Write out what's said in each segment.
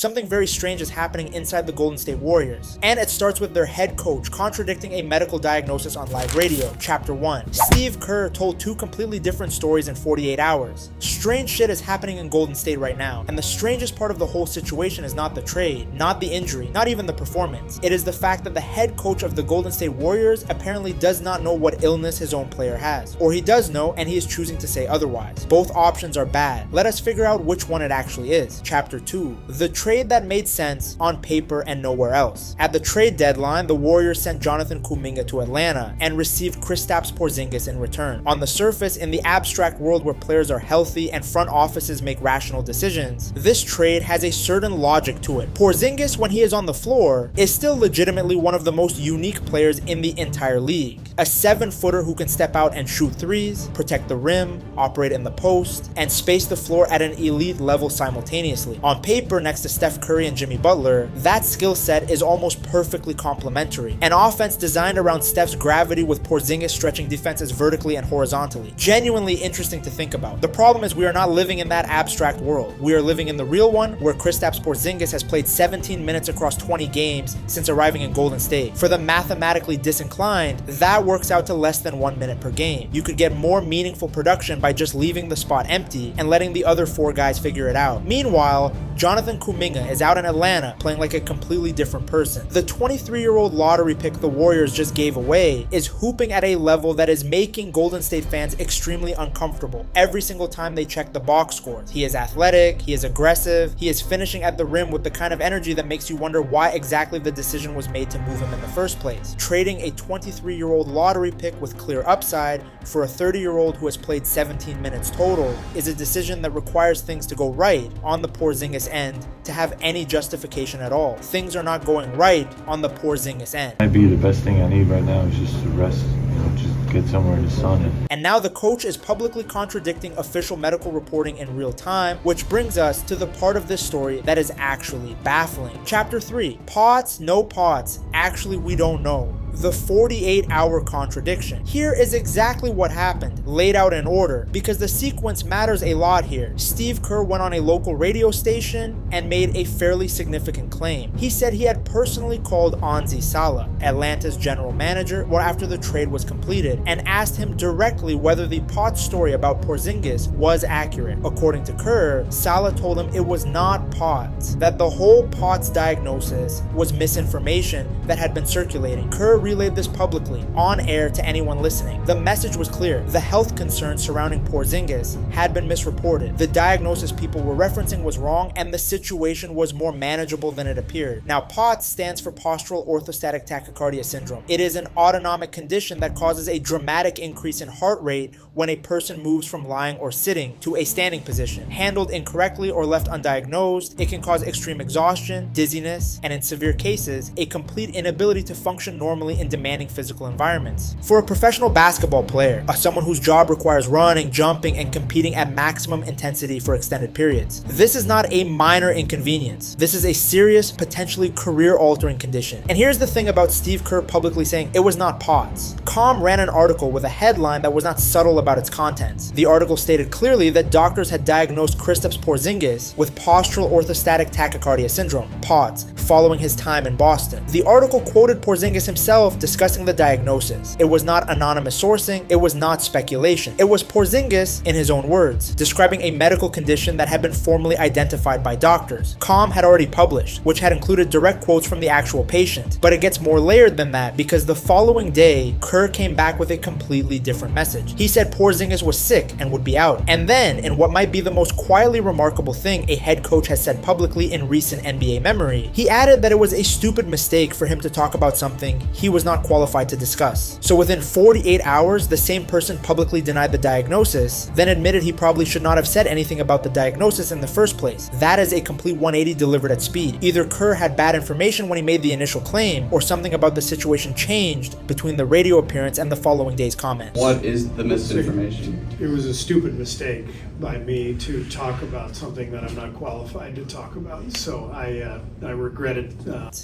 something very strange is happening inside the Golden State Warriors. And it starts with their head coach contradicting a medical diagnosis on live radio. Chapter 1. Steve Kerr told two completely different stories in 48 hours. Strange shit is happening in Golden State right now, and the strangest part of the whole situation is not the trade, not the injury, not even the performance. It is the fact that the head coach of the Golden State Warriors apparently does not know what illness his own player has. Or he does know, and he is choosing to say otherwise. Both options are bad. Let us figure out which one it actually is. Chapter 2. The trade that made sense on paper and nowhere else. At the trade deadline, the Warriors sent Jonathan Kuminga to Atlanta and received Kristaps Porzingis in return. On the surface, in the abstract world where players are healthy and front offices make rational decisions, this trade has a certain logic to it. Porzingis, when he is on the floor, is still legitimately one of the most unique players in the entire league. A 7-footer who can step out and shoot threes, protect the rim, operate in the post, and space the floor at an elite level simultaneously. On paper, next to Steph Curry and Jimmy Butler, that skill set is almost perfectly complementary. An offense designed around Steph's gravity with Porzingis stretching defenses vertically and horizontally. Genuinely interesting to think about. The problem is we are not living in that abstract world. We are living in the real one, where Kristaps Porzingis has played 17 minutes across 20 games since arriving in Golden State. For the mathematically disinclined, that works out to less than 1 minute per game. You could get more meaningful production by just leaving the spot empty and letting the other 4 guys figure it out. Meanwhile, Jonathan Kuminga is out in Atlanta playing like a completely different person. The 23-year-old lottery pick the Warriors just gave away is hooping at a level that is making Golden State fans extremely uncomfortable every single time they check the box scores. He is athletic, he is aggressive, he is finishing at the rim with the kind of energy that makes you wonder why exactly the decision was made to move him in the first place. Trading a 23-year-old lottery pick with clear upside for a 30-year-old who has played 17 minutes total is a decision that requires things to go right on the Porzingis end to have any justification at all. Things are not going right on the Porzingis end. Might be the best thing I need right now is just to rest, just get somewhere in the sun. And now the coach is publicly contradicting official medical reporting in real time, which brings us to the part of this story that is actually baffling. Chapter 3. Pots, no pots. Actually, we don't know. The 48-hour contradiction. Here is exactly what happened, laid out in order, because the sequence matters a lot here. Steve Kerr went on a local radio station and made a fairly significant claim. He said he had personally called Anzi Salah, Atlanta's general manager, after the trade was completed, and asked him directly whether the Potts story about Porzingis was accurate. According to Kerr, Salah told him it was not Potts, that the whole Potts diagnosis was misinformation that had been circulating. Kerr relayed this publicly, on air to anyone listening. The message was clear. The health concerns surrounding Porzingis had been misreported. The diagnosis people were referencing was wrong, and the situation was more manageable than it appeared. Now, POTS stands for Postural Orthostatic Tachycardia Syndrome. It is an autonomic condition that causes a dramatic increase in heart rate when a person moves from lying or sitting to a standing position. Handled incorrectly or left undiagnosed, it can cause extreme exhaustion, dizziness, and in severe cases, a complete inability to function normally in demanding physical environments. For a professional basketball player, someone whose job requires running, jumping, and competing at maximum intensity for extended periods, this is not a minor inconvenience. This is a serious, potentially career-altering condition. And here's the thing about Steve Kerr publicly saying it was not POTS. Com ran an article with a headline that was not subtle about its contents. The article stated clearly that doctors had diagnosed Kristaps Porzingis with Postural Orthostatic Tachycardia Syndrome, POTS, following his time in Boston. The article quoted Porzingis himself discussing the diagnosis. It was not anonymous sourcing, it was not speculation. It was Porzingis, in his own words, describing a medical condition that had been formally identified by doctors. Com had already published, which had included direct quotes from the actual patient. But it gets more layered than that, because the following day, Kerr came back with a completely different message. He said Porzingis was sick and would be out. And then, in what might be the most quietly remarkable thing a head coach has said publicly in recent NBA memory, he added that it was a stupid mistake for him to talk about something he was not qualified to discuss. So within 48 hours, the same person publicly denied the diagnosis, then admitted he probably should not have said anything about the diagnosis in the first place. That is a complete 180 delivered at speed. Either Kerr had bad information when he made the initial claim, or something about the situation changed between the radio appearance and the following day's comments. What is the misinformation? It was a stupid mistake by me to talk about something that I'm not qualified to talk about. So I regret it.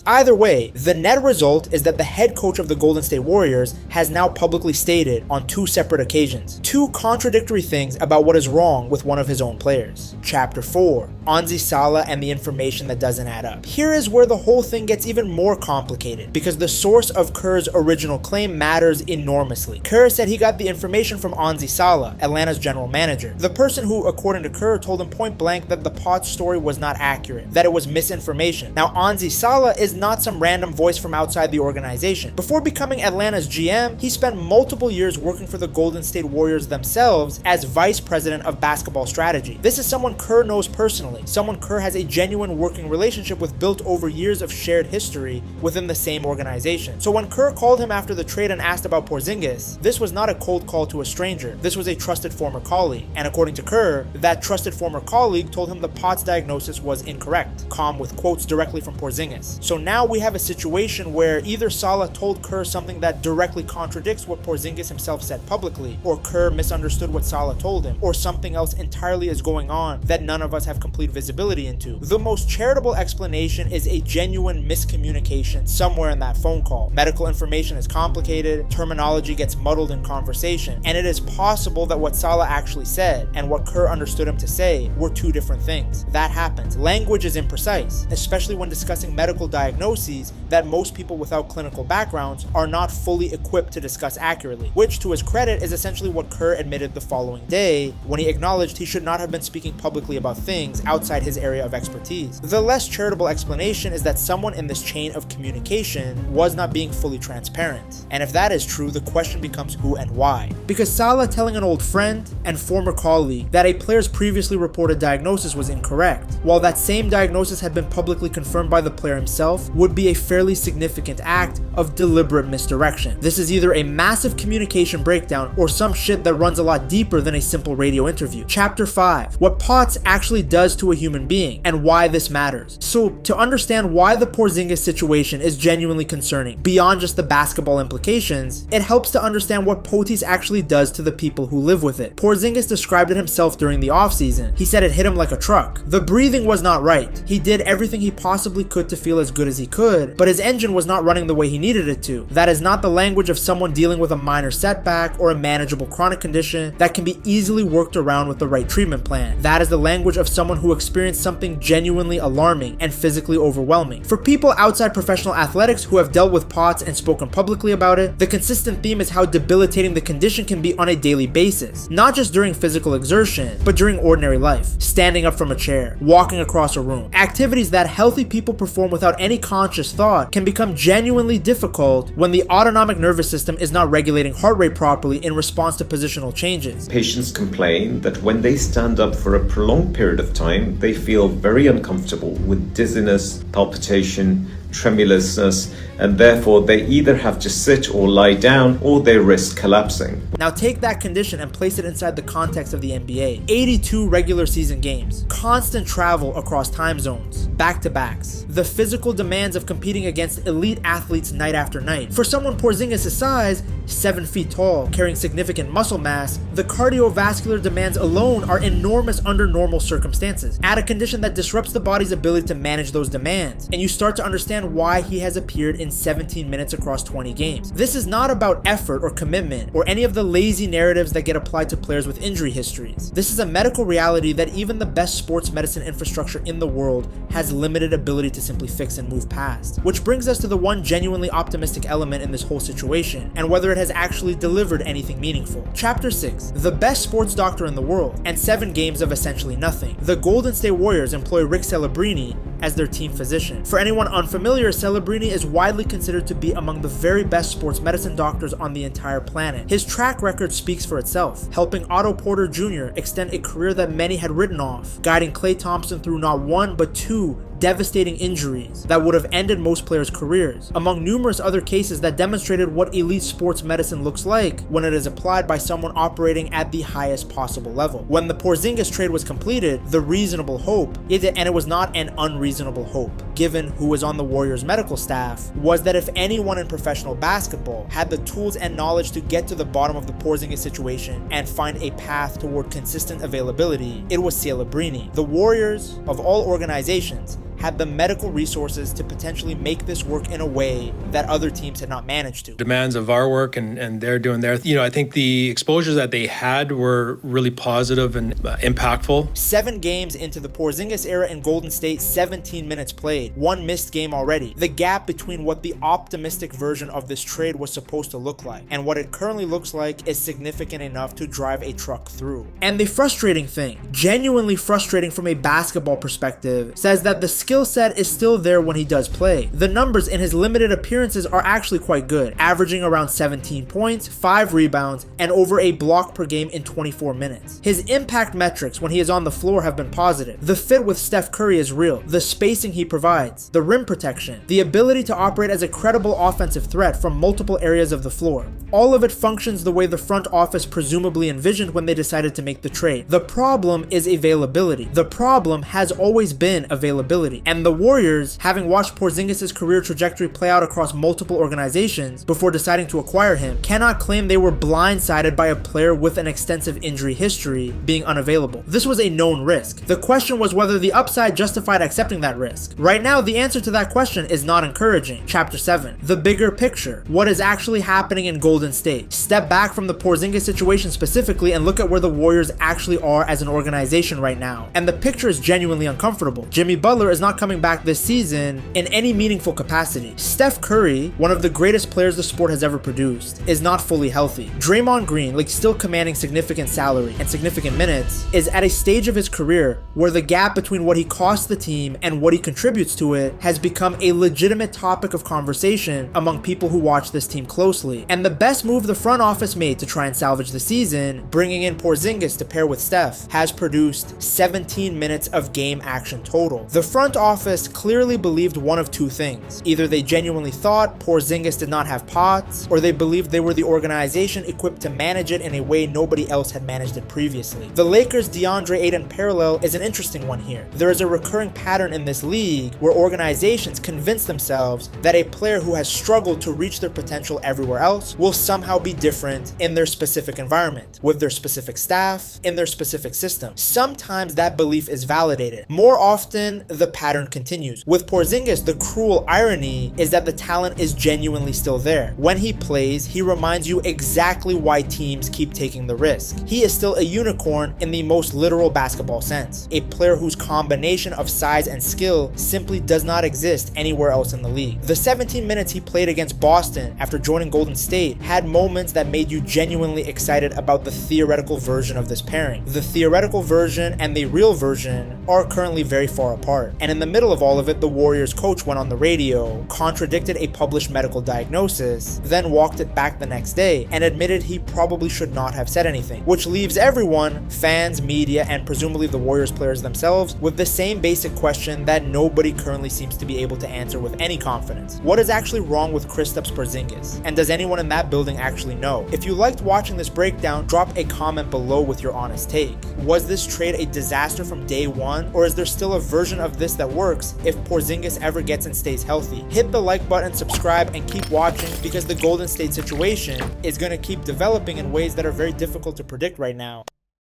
Either way, the net result is that the head coach of the Golden State Warriors has now publicly stated on 2 separate occasions 2 contradictory things about what is wrong with one of his own players. Chapter 4. Anzi Salah and the information that doesn't add up. Here is where the whole thing gets even more complicated, because the source of Kerr's original claim matters enormously. Kerr said he got the information from Anzi Salah, Atlanta's general manager, the person who, according to Kerr, told him point blank that the Potts story was not accurate, that it was misinformation. Now, Anzi Salah is not some random voice from outside the organization. Before becoming Atlanta's GM, he spent multiple years working for the Golden State Warriors themselves as vice president of basketball strategy. This is someone Kerr knows personally, someone Kerr has a genuine working relationship with, built over years of shared history within the same organization. So when Kerr called him after the trade and asked about Porzingis, this was not a cold call to a stranger. This was a trusted former colleague. And according to Kerr, that trusted former colleague told him the Potts diagnosis was incorrect, with quotes directly from Porzingis. So now we have a situation where either Salah told Kerr something that directly contradicts what Porzingis himself said publicly, or Kerr misunderstood what Salah told him, or something else entirely is going on that none of us have complete visibility into. The most charitable explanation is a genuine miscommunication somewhere in that phone call. Medical information is complicated, terminology gets muddled in conversation, and it is possible that what Salah actually said and what Kerr understood him to say were two different things. That happens. Language is imprecise, especially when discussing medical diagnoses that most people without clinical backgrounds are not fully equipped to discuss accurately, which to his credit is essentially what Kerr admitted the following day when he acknowledged he should not have been speaking publicly about things outside his area of expertise. The less charitable explanation is that someone in this chain of communication was not being fully transparent. And if that is true, the question becomes who and why. Because Salah telling an old friend and former colleague that a player's previously reported diagnosis was incorrect, while that same diagnosis had been publicly confirmed by the player himself, would be a fairly significant act of deliberate misdirection. This is either a massive communication breakdown or some shit that runs a lot deeper than a simple radio interview. Chapter 5. What Potts actually does to a human being and why this matters. So to understand why the Porzingis situation is genuinely concerning, beyond just the basketball implications, it helps to understand what Potis actually does to the people who live with it. Porzingis described it himself during the offseason. He said it hit him like a truck. The breathing was not right. He did everything he possibly could to feel as good as he could, but his engine was not running the way he needed it to. That is not the language of someone dealing with a minor setback or a manageable chronic condition that can be easily worked around with the right treatment plan. That is the language of someone who experienced something genuinely alarming and physically overwhelming. For people outside professional athletics who have dealt with Potts and spoken publicly about it, the consistent theme is how debilitating the condition can be on a daily basis, not just during physical exertion, but during ordinary life. Standing up from a chair, walking across a room. Activities that healthy people perform without any conscious thought can become genuinely difficult when the autonomic nervous system is not regulating heart rate properly in response to positional changes. Patients complain that when they stand up for a prolonged period of time, they feel very uncomfortable with dizziness, palpitation, tremulousness, and therefore they either have to sit or lie down or they risk collapsing. Now take that condition and place it inside the context of the NBA. 82 regular season games, constant travel across time zones, back-to-backs, the physical demands of competing against elite athletes night after night. For someone Porzingis' size, 7 feet tall, carrying significant muscle mass, the cardiovascular demands alone are enormous under normal circumstances. Add a condition that disrupts the body's ability to manage those demands, and you start to understand why he has appeared in 17 minutes across 20 games. This is not about effort or commitment or any of the lazy narratives that get applied to players with injury histories. This is a medical reality that even the best sports medicine infrastructure in the world has limited ability to simply fix and move past. Which brings us to the one genuinely optimistic element in this whole situation, and whether it has actually delivered anything meaningful. Chapter 6. The best sports doctor in the world, and 7 games of essentially nothing. The Golden State Warriors employ Rick Celebrini as their team physician. For anyone unfamiliar, Celebrini is widely considered to be among the very best sports medicine doctors on the entire planet. His track record speaks for itself, helping Otto Porter Jr. extend a career that many had written off, guiding Klay Thompson through not one but 2 devastating injuries that would have ended most players' careers, among numerous other cases that demonstrated what elite sports medicine looks like when it is applied by someone operating at the highest possible level. When the Porzingis trade was completed, the reasonable hope, and it was not an unreasonable hope, given who was on the Warriors medical staff, was that if anyone in professional basketball had the tools and knowledge to get to the bottom of the Porzingis situation and find a path toward consistent availability, it was Celebrini. The Warriors, of all organizations, had the medical resources to potentially make this work in a way that other teams had not managed to. Demands of our work and they're doing their, I think the exposures that they had were really positive and impactful. 7 games into the Porzingis era in Golden State, 17 minutes played, 1 missed game already. The gap between what the optimistic version of this trade was supposed to look like and what it currently looks like is significant enough to drive a truck through. And the frustrating thing, genuinely frustrating from a basketball perspective, says that the skill set is still there when he does play. The numbers in his limited appearances are actually quite good, averaging around 17 points, 5 rebounds, and over a block per game in 24 minutes. His impact metrics when he is on the floor have been positive. The fit with Steph Curry is real. The spacing he provides, the rim protection, the ability to operate as a credible offensive threat from multiple areas of the floor. All of it functions the way the front office presumably envisioned when they decided to make the trade. The problem is availability. The problem has always been availability. And the Warriors, having watched Porzingis' career trajectory play out across multiple organizations before deciding to acquire him, cannot claim they were blindsided by a player with an extensive injury history being unavailable. This was a known risk. The question was whether the upside justified accepting that risk. Right now, the answer to that question is not encouraging. Chapter 7. The bigger picture. What is actually happening in Golden State? Step back from the Porzingis situation specifically and look at where the Warriors actually are as an organization right now. And the picture is genuinely uncomfortable. Jimmy Butler is not coming back this season in any meaningful capacity. Steph Curry, one of the greatest players the sport has ever produced, is not fully healthy. Draymond Green, still commanding significant salary and significant minutes, is at a stage of his career where the gap between what he costs the team and what he contributes to it has become a legitimate topic of conversation among people who watch this team closely. And the best move the front office made to try and salvage the season, bringing in Porzingis to pair with Steph, has produced 17 minutes of game action total. The front office clearly believed one of two things. Either they genuinely thought Porzingis did not have pots, or they believed they were the organization equipped to manage it in a way nobody else had managed it previously. The Lakers' DeAndre Ayton parallel is an interesting one here. There is a recurring pattern in this league where organizations convince themselves that a player who has struggled to reach their potential everywhere else will somehow be different in their specific environment, with their specific staff, in their specific system. Sometimes that belief is validated. More often, the pattern continues. With Porzingis, the cruel irony is that the talent is genuinely still there. When he plays, he reminds you exactly why teams keep taking the risk. He is still a unicorn in the most literal basketball sense, a player whose combination of size and skill simply does not exist anywhere else in the league. The 17 minutes he played against Boston after joining Golden State had moments that made you genuinely excited about the theoretical version of this pairing. The theoretical version and the real version are currently very far apart. And in the middle of all of it, the Warriors coach went on the radio, contradicted a published medical diagnosis, then walked it back the next day and admitted he probably should not have said anything, which leaves everyone, fans, media, and presumably the Warriors players themselves, with the same basic question that nobody currently seems to be able to answer with any confidence. What is actually wrong with Kristaps Porzingis? And does anyone in that building actually know? If you liked watching this breakdown, drop a comment below with your honest take. Was this trade a disaster from day one, or is there still a version of this that works if Porzingis ever gets and stays healthy? Hit the like button, subscribe, and keep watching because the Golden State situation is going to keep developing in ways that are very difficult to predict right now.